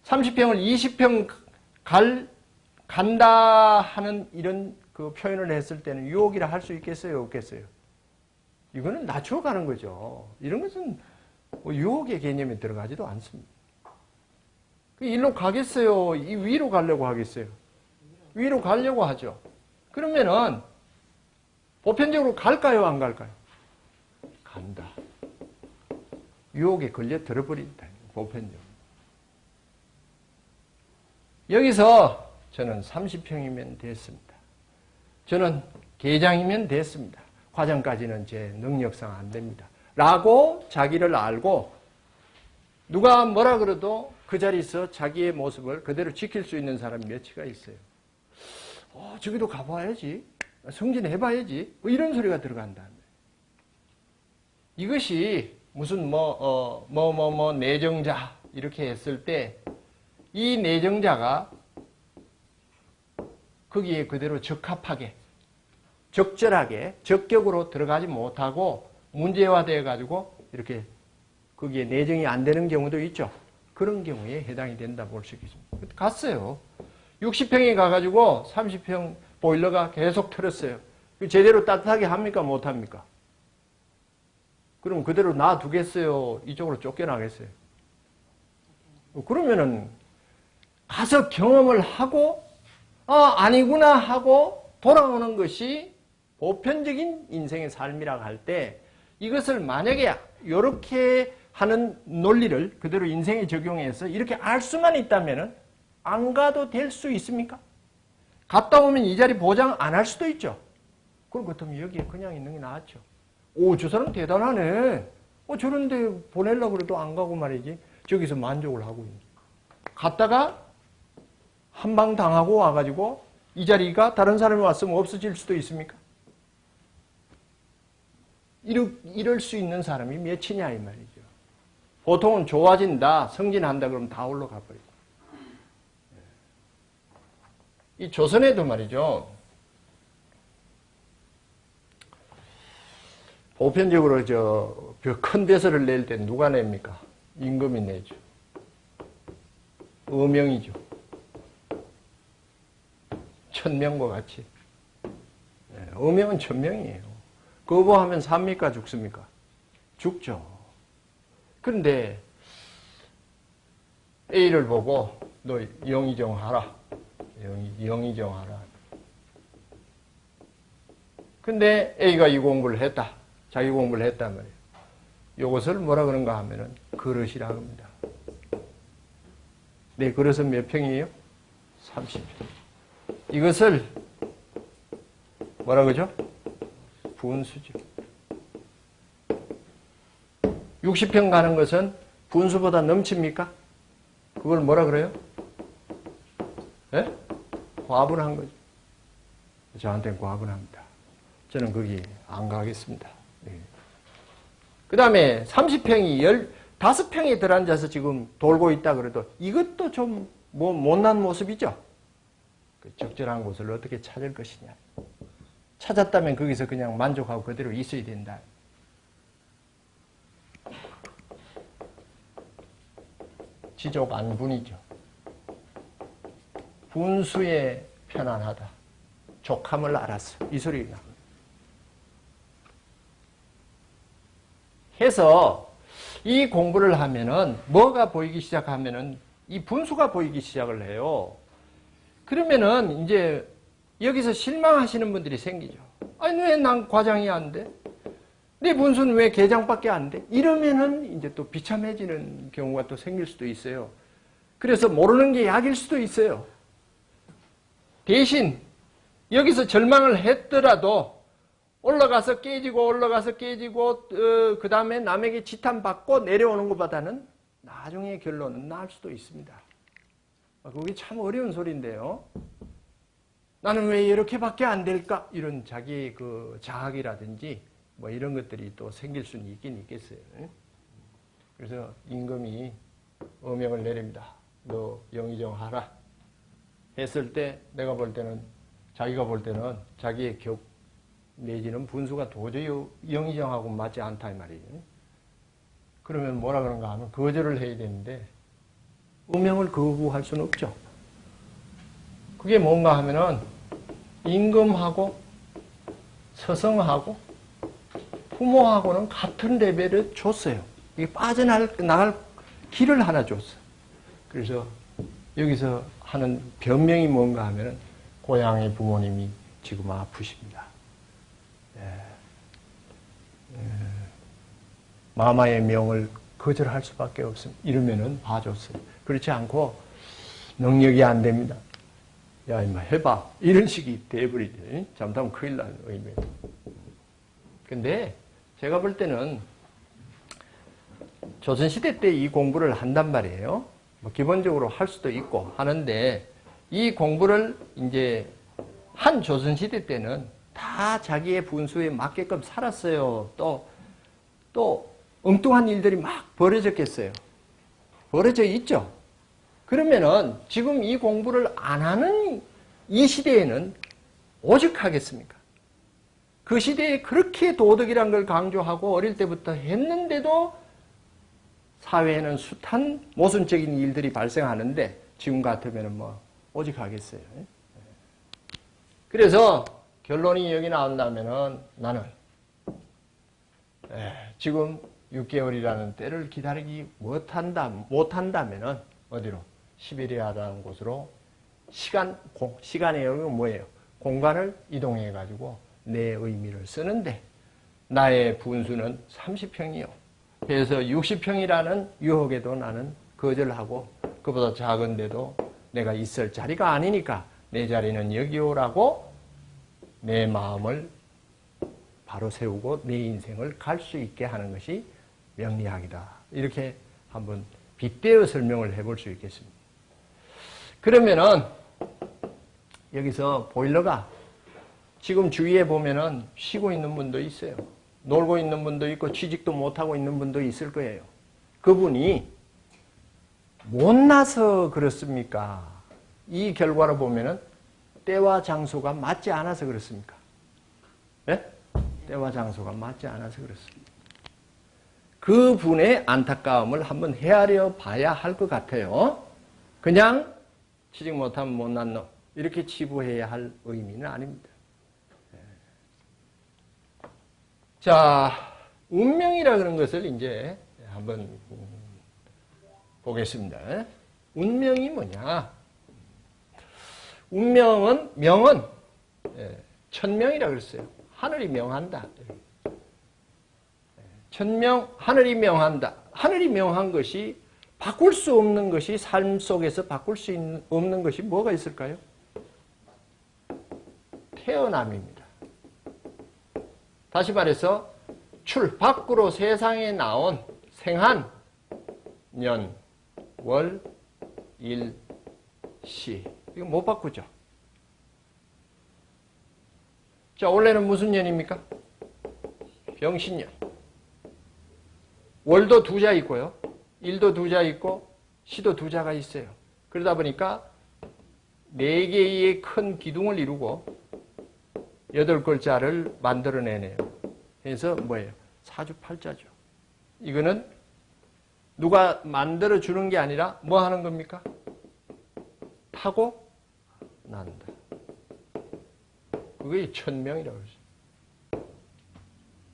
30평을 20평 간다 하는 이런 그 표현을 했을 때는 유혹이라 할 수 있겠어요? 없겠어요? 이거는 낮춰가는 거죠. 이런 것은 유혹의 개념에 들어가지도 않습니다. 일로 가겠어요? 이 위로 가려고 하겠어요? 위로 가려고 하죠. 그러면은 보편적으로 갈까요? 안 갈까요? 간다. 유혹에 걸려 들어버린다. 보편적으로. 여기서 저는 30평이면 됐습니다. 저는 계장이면 됐습니다. 과장까지는 제 능력상 안 됩니다. 라고 자기를 알고 누가 뭐라 그래도 그 자리에서 자기의 모습을 그대로 지킬 수 있는 사람이 몇이가 있어요. 저기도 가봐야지. 승진해봐야지. 이런 소리가 들어간다. 이것이 무슨 내정자 이렇게 했을 때 이 내정자가 거기에 그대로 적합하게 적절하게 적격으로 들어가지 못하고 문제화되어 가지고 이렇게 거기에 내정이 안 되는 경우도 있죠. 그런 경우에 해당이 된다 볼 수 있겠습니다. 갔어요. 60평에 가가지고 30평 보일러가 계속 틀었어요. 제대로 따뜻하게 합니까? 못합니까? 그럼 그대로 놔두겠어요? 이쪽으로 쫓겨나겠어요? 그러면은 가서 경험을 하고 아니구나 하고 돌아오는 것이 보편적인 인생의 삶이라고 할 때 이것을 만약에 이렇게 하는 논리를 그대로 인생에 적용해서 이렇게 알 수만 있다면 안 가도 될 수 있습니까? 갔다 오면 이 자리 보장 안 할 수도 있죠. 그럼 그렇다면 여기에 그냥 있는 게 낫죠. 저 사람 대단하네. 저런데 보내려고 그래도 안 가고 말이지. 저기서 만족을 하고 있는. 갔다가 한방 당하고 와가지고 이 자리가 다른 사람이 왔으면 없어질 수도 있습니까? 이럴 수 있는 사람이 몇이냐 이 말이죠. 보통은 좋아진다, 승진한다 그러면 다 올라가 버리고. 이 조선에도 말이죠. 보편적으로 큰 배설을 낼 때 누가 냅니까? 임금이 내죠. 어명이죠. 천명과 같이. 어명은 천명이에요. 거부하면 삽니까? 죽습니까? 죽죠. 그런데 A를 보고 너 영의정하라. 영의정하라. 근데 A가 이 공부를 했다. 자기 공부를 했단 말이에요. 이것을 뭐라 그런가 하면은 그릇이라 합니다. 내 그릇은 몇 평이에요? 30평. 이것을 뭐라 그러죠? 분수죠. 60평 가는 것은 분수보다 넘칩니까? 그걸 뭐라 그래요? 예? 과분한 거죠. 저한테는 과분합니다. 저는 거기 안 가겠습니다. 그 다음에 30평이 15평에 들어앉아서 지금 돌고 있다 그래도 이것도 좀 못난 모습이죠. 그 적절한 곳을 어떻게 찾을 것이냐. 찾았다면 거기서 그냥 만족하고 그대로 있어야 된다. 지족 안분이죠. 분수에 편안하다. 족함을 알았어. 이 소리가 납니다. 해서 이 공부를 하면은 뭐가 보이기 시작하면은 이 분수가 보이기 시작을 해요. 그러면은 이제 여기서 실망하시는 분들이 생기죠. 아니 왜 난 과장이 안 돼? 내 분수는 왜 계장밖에 안 돼? 이러면은 이제 또 비참해지는 경우가 또 생길 수도 있어요. 그래서 모르는 게 약일 수도 있어요. 대신 여기서 절망을 했더라도 올라가서 깨지고 그 다음에 남에게 지탄받고 내려오는 것보다는 나중에 결론은 나을 수도 있습니다. 그게 참 어려운 소리인데요. 나는 왜 이렇게밖에 안 될까? 이런 자기 그 자학이라든지 뭐 이런 것들이 또 생길 수는 있긴 있겠어요. 그래서 임금이 어명을 내립니다. 너 영의정하라. 했을 때 내가 볼 때는 자기가 볼 때는 자기의 격 내지는 분수가 도저히 영의정하고 맞지 않다 이 말이에요. 그러면 뭐라 그런가 하면 거절을 해야 되는데 어명을 거부할 수는 없죠. 그게 뭔가 하면은 임금하고 서성하고 부모하고는 같은 레벨을 줬어요. 이게 빠져나갈 길을 하나 줬어요. 그래서 여기서 하는 변명이 뭔가 하면은 고향의 부모님이 지금 아프십니다. 마마의 명을 거절할 수밖에 없습니다. 이러면은 봐줬어요. 그렇지 않고 능력이 안 됩니다. 야 임마 해봐. 이런 식이 돼버리죠. 잘못하면 큰일 나는 의미예요. 근데 제가 볼 때는 조선시대 때 이 공부를 한단 말이에요. 뭐 기본적으로 할 수도 있고 하는데 이 공부를 이제 한 조선시대 때는 다 자기의 분수에 맞게끔 살았어요. 또 엉뚱한 일들이 막 벌어졌겠어요. 벌어져 있죠. 그러면은 지금 이 공부를 안 하는 이 시대에는 오직 하겠습니까? 그 시대에 그렇게 도덕이란 걸 강조하고 어릴 때부터 했는데도 사회에는 숱한 모순적인 일들이 발생하는데 지금 같으면 뭐 오직 하겠어요. 그래서 결론이 여기 나온다면은 나는 지금 6개월이라는 때를 기다리기 못한다면은 어디로? 시베리아라는 곳으로 시간의 영역은 뭐예요? 공간을 이동해 가지고 내 의미를 쓰는데 나의 분수는 30평이요. 그래서 60평이라는 유혹에도 나는 거절하고 그보다 작은데도 내가 있을 자리가 아니니까 내 자리는 여기오라고 내 마음을 바로 세우고 내 인생을 갈 수 있게 하는 것이 명리학이다. 이렇게 한번 빗대어 설명을 해볼 수 있겠습니다. 그러면은 여기서 보일러가 지금 주위에 보면은 쉬고 있는 분도 있어요. 놀고 있는 분도 있고 취직도 못하고 있는 분도 있을 거예요. 그분이 못나서 그렇습니까? 이 결과로 보면은 때와 장소가 맞지 않아서 그렇습니까? 네? 때와 장소가 맞지 않아서 그렇습니다. 그 분의 안타까움을 한번 헤아려 봐야 할 것 같아요. 그냥 취직 못하면 못난 놈 이렇게 치부해야 할 의미는 아닙니다. 자, 운명이라 그런 것을 이제 한번 보겠습니다. 운명이 뭐냐? 명은 천명이라 그랬어요. 하늘이 명한다. 하늘이 명한다. 하늘이 명한 것이 바꿀 수 없는 것이 삶 속에서 바꿀 수 없는 것이 뭐가 있을까요? 태어남입니다. 다시 말해서 밖으로 세상에 나온 생한, 년, 월, 일, 시. 이거 못 바꾸죠. 자, 원래는 무슨 년입니까? 병신년. 월도 2자 있고요. 일도 2자 있고 시도 2자가 있어요. 그러다 보니까 4개의 큰 기둥을 이루고 8글자를 만들어내네요. 그래서 뭐예요? 사주팔자죠. 이거는 누가 만들어주는 게 아니라 뭐 하는 겁니까? 타고 난다. 그게 천명이라고 그러죠.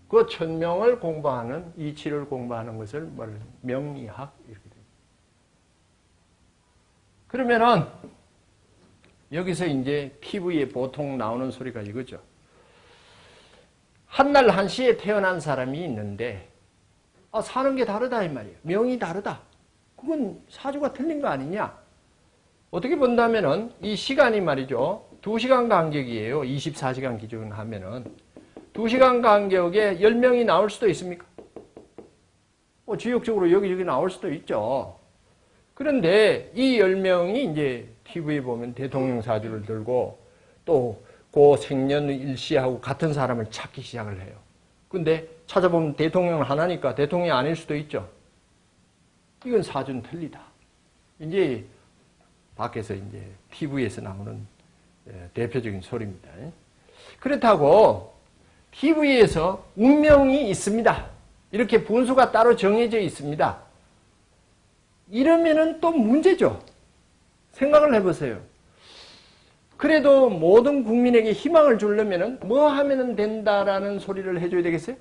그 천명을 공부하는, 이치를 공부하는 것을 명리학 이렇게 됩니다. 그러면은 여기서 이제 TV에 보통 나오는 소리가 이거죠. 한날 한시에 태어난 사람이 있는데 사는 게 다르다 이 말이에요. 명이 다르다. 그건 사주가 틀린 거 아니냐? 어떻게 본다면은 이 시간이 말이죠. 2시간 간격이에요. 24시간 기준하면은 2시간 간격에 10명이 나올 수도 있습니까? 지역적으로 여기저기 나올 수도 있죠. 그런데 이 10명이 이제 TV에 보면 대통령 사주를 들고 또 그 생년일시하고 같은 사람을 찾기 시작을 해요. 근데 찾아보면 대통령을 하나니까 대통령이 아닐 수도 있죠. 이건 사주는 틀리다. 이제 밖에서 이제 TV에서 나오는 대표적인 소리입니다. 그렇다고 TV에서 운명이 있습니다. 이렇게 분수가 따로 정해져 있습니다. 이러면은 또 문제죠. 생각을 해보세요. 그래도 모든 국민에게 희망을 주려면은 뭐 하면 된다라는 소리를 해줘야 되겠어요?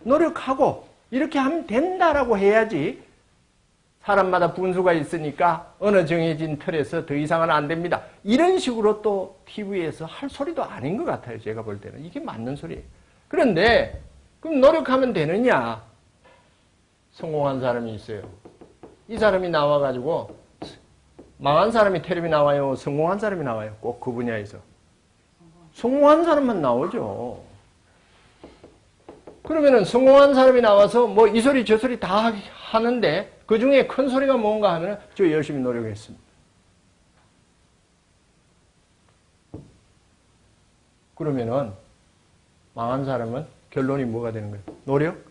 노력하고 이렇게 하면 된다라고 해야지. 사람마다 분수가 있으니까 어느 정해진 틀에서 더 이상은 안 됩니다. 이런 식으로 또 TV에서 할 소리도 아닌 것 같아요. 제가 볼 때는. 이게 맞는 소리예요. 그런데 그럼 노력하면 되느냐? 성공한 사람이 있어요. 이 사람이 나와가지고 망한 사람이 텔레비 나와요? 성공한 사람이 나와요? 꼭 그 분야에서. 성공한 사람만 나오죠. 그러면은 성공한 사람이 나와서 뭐 이 소리 저 소리 다 하는데 그 중에 큰 소리가 뭔가 하면 저 열심히 노력했습니다. 그러면은 망한 사람은 결론이 뭐가 되는 거예요? 노력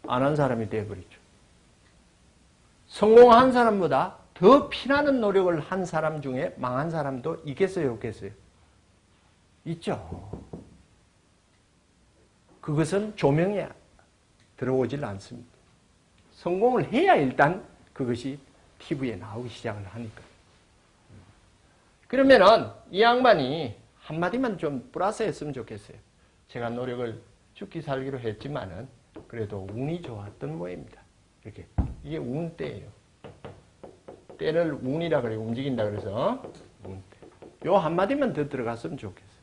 안 한 사람이 되어버리죠. 성공한 사람보다 더 피나는 노력을 한 사람 중에 망한 사람도 있겠어요, 없겠어요? 있죠. 그것은 조명에 들어오질 않습니다. 성공을 해야 일단 그것이 TV에 나오기 시작을 하니까. 그러면은 이 양반이 한마디만 좀 플러스 했으면 좋겠어요. 제가 노력을 죽기 살기로 했지만은 그래도 운이 좋았던 모양입니다. 이렇게. 이게 운때예요. 때를 운이라 그래, 움직인다 그래서 운때. 요 한마디만 더 들어갔으면 좋겠어요.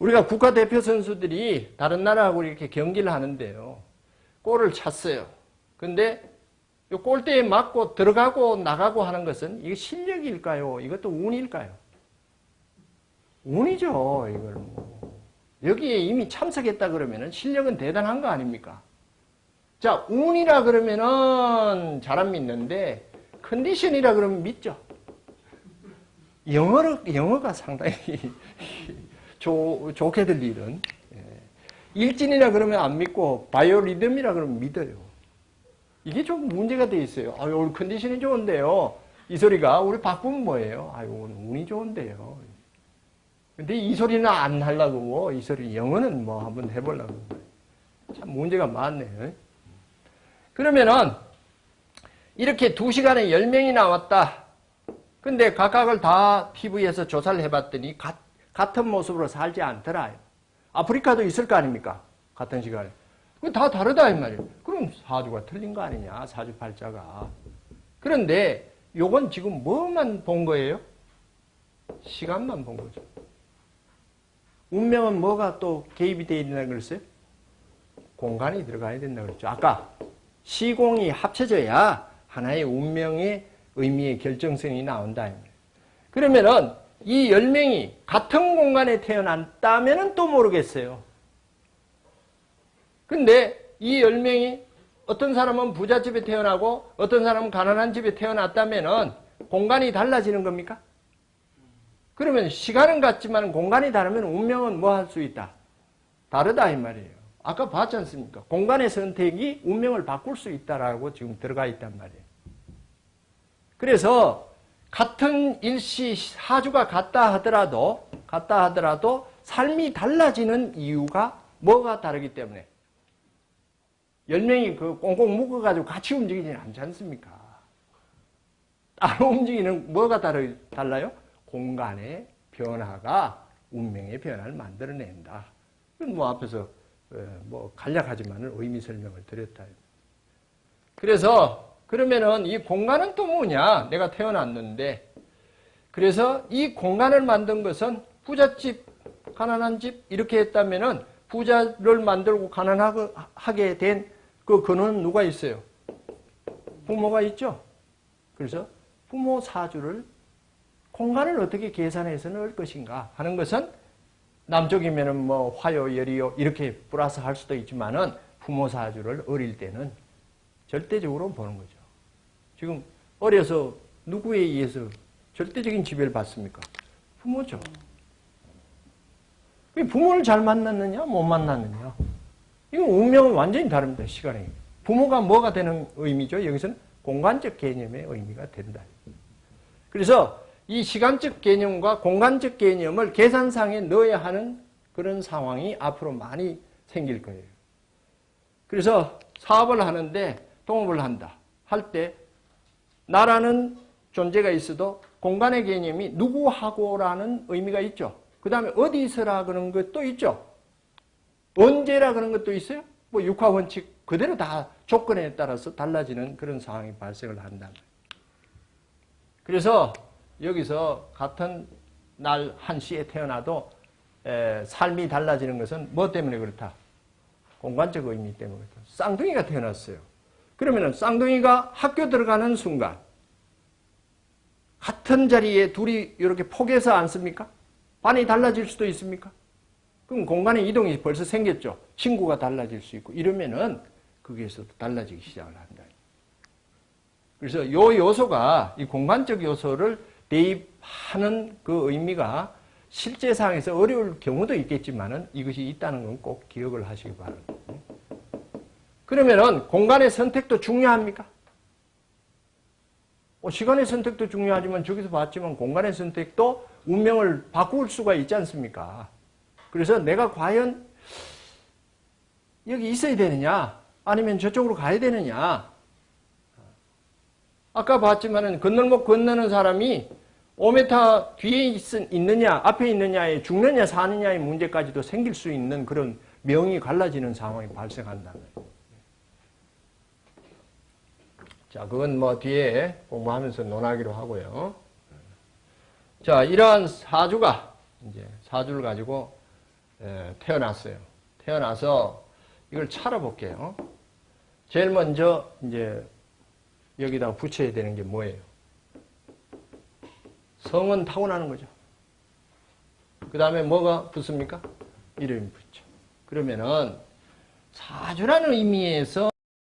우리가 국가대표 선수들이 다른 나라하고 이렇게 경기를 하는데요. 골을 찼어요. 근데 요 골대에 맞고 들어가고 나가고 하는 것은 이게 실력일까요? 이것도 운일까요? 운이죠. 이걸 뭐. 여기에 이미 참석했다 그러면은 실력은 대단한 거 아닙니까? 자, 운이라 그러면은 잘 안 믿는데 컨디션이라 그러면 믿죠. 영어가 상당히 좋게 들리는. 일진이라 그러면 안 믿고 바이오리듬이라 그러면 믿어요. 이게 좀 문제가 돼 있어요. 아유, 오늘 컨디션이 좋은데요. 이 소리가 우리 바꾸면 뭐예요? 아유, 오늘 운이 좋은데요. 근데 이 소리는 안 하려고, 이 소리 영어는 뭐 한번 해보려고. 참 문제가 많네요. 그러면은 이렇게 2시간에 10명이 나왔다. 근데 각각을 다 TV에서 조사를 해봤더니 같은 모습으로 살지 않더라. 아프리카도 있을 거 아닙니까? 같은 시간에. 그건 다 다르다 이 말이에요. 그럼 사주가 틀린 거 아니냐, 사주팔자가. 그런데 요건 지금 뭐만 본 거예요? 시간만 본 거죠. 운명은 뭐가 또 개입이 되어 있다고 그랬어요? 공간이 들어가야 된다고 그랬죠. 아까 시공이 합쳐져야 하나의 운명의 의미의 결정성이 나온다. 그러면은 이 10명이 같은 공간에 태어났다면은 또 모르겠어요. 근데 이 10명이 어떤 사람은 부잣집에 태어나고 어떤 사람은 가난한 집에 태어났다면은 공간이 달라지는 겁니까? 그러면 시간은 같지만 공간이 다르면 운명은 뭐 할 수 있다? 다르다 이 말이에요. 아까 봤지 않습니까? 공간의 선택이 운명을 바꿀 수 있다라고 지금 들어가 있단 말이에요. 그래서 같은 일시 사주가 같다 하더라도 삶이 달라지는 이유가 뭐가 다르기 때문에 10명이 그 꽁꽁 묶어가지고 같이 움직이지는 않지 않습니까? 따로 움직이는 뭐가 달라요? 공간의 변화가 운명의 변화를 만들어낸다. 뭐 앞에서 뭐 간략하지만은 의미 설명을 드렸다. 그래서 그러면은 이 공간은 또 뭐냐? 내가 태어났는데 그래서 이 공간을 만든 것은 부잣집, 가난한 집 이렇게 했다면은 부자를 만들고 가난하게 된 그 근원은 누가 있어요? 부모가 있죠. 그래서 부모 사주를 공간을 어떻게 계산해서 넣을 것인가 하는 것은 남쪽이면은 뭐 화요, 열이요 이렇게 플러스 할 수도 있지만은 부모 사주를 어릴 때는 절대적으로 보는 거죠. 지금 어려서 누구에 의해서 절대적인 지배를 받습니까? 부모죠. 부모를 잘 만났느냐, 못 만났느냐. 이건 운명은 완전히 다릅니다, 시간이. 부모가 뭐가 되는 의미죠? 여기서는 공간적 개념의 의미가 된다. 그래서 이 시간적 개념과 공간적 개념을 계산상에 넣어야 하는 그런 상황이 앞으로 많이 생길 거예요. 그래서 사업을 하는데 동업을 한다. 할 때 나라는 존재가 있어도 공간의 개념이 누구하고라는 의미가 있죠. 그 다음에 어디서라 그런 것도 있죠. 언제라 그런 것도 있어요. 뭐 육하원칙 그대로 다 조건에 따라서 달라지는 그런 상황이 발생을 한다. 그래서 여기서 같은 날 1시에 태어나도 삶이 달라지는 것은 뭐 때문에 그렇다? 공간적 의미 때문에 그렇다. 쌍둥이가 태어났어요. 그러면 쌍둥이가 학교 들어가는 순간 같은 자리에 둘이 이렇게 포개서 앉습니까? 반이 달라질 수도 있습니까? 그럼 공간의 이동이 벌써 생겼죠. 친구가 달라질 수 있고 이러면은 거기에서도 달라지기 시작을 한다. 그래서 이 요소가 이 공간적 요소를 대입하는 그 의미가 실제 상황에서 어려울 경우도 있겠지만은 이것이 있다는 건 꼭 기억을 하시기 바랍니다. 그러면은 공간의 선택도 중요합니까? 시간의 선택도 중요하지만 저기서 봤지만 공간의 선택도 운명을 바꿀 수가 있지 않습니까? 그래서 내가 과연 여기 있어야 되느냐 아니면 저쪽으로 가야 되느냐. 아까 봤지만은 건널목 건너는 사람이 오메타 뒤에 있느냐, 앞에 있느냐에 죽느냐, 사느냐의 문제까지도 생길 수 있는 그런 명이 갈라지는 상황이 발생한다는 거예요. 자, 그건 뭐 뒤에 공부하면서 논하기로 하고요. 자, 이러한 사주가 이제 사주를 가지고 태어났어요. 태어나서 이걸 차려볼게요. 제일 먼저 이제 여기다 붙여야 되는 게 뭐예요? 성은 타고나는 거죠. 그 다음에 뭐가 붙습니까? 이름이 붙죠. 그러면은 사주라는 의미에서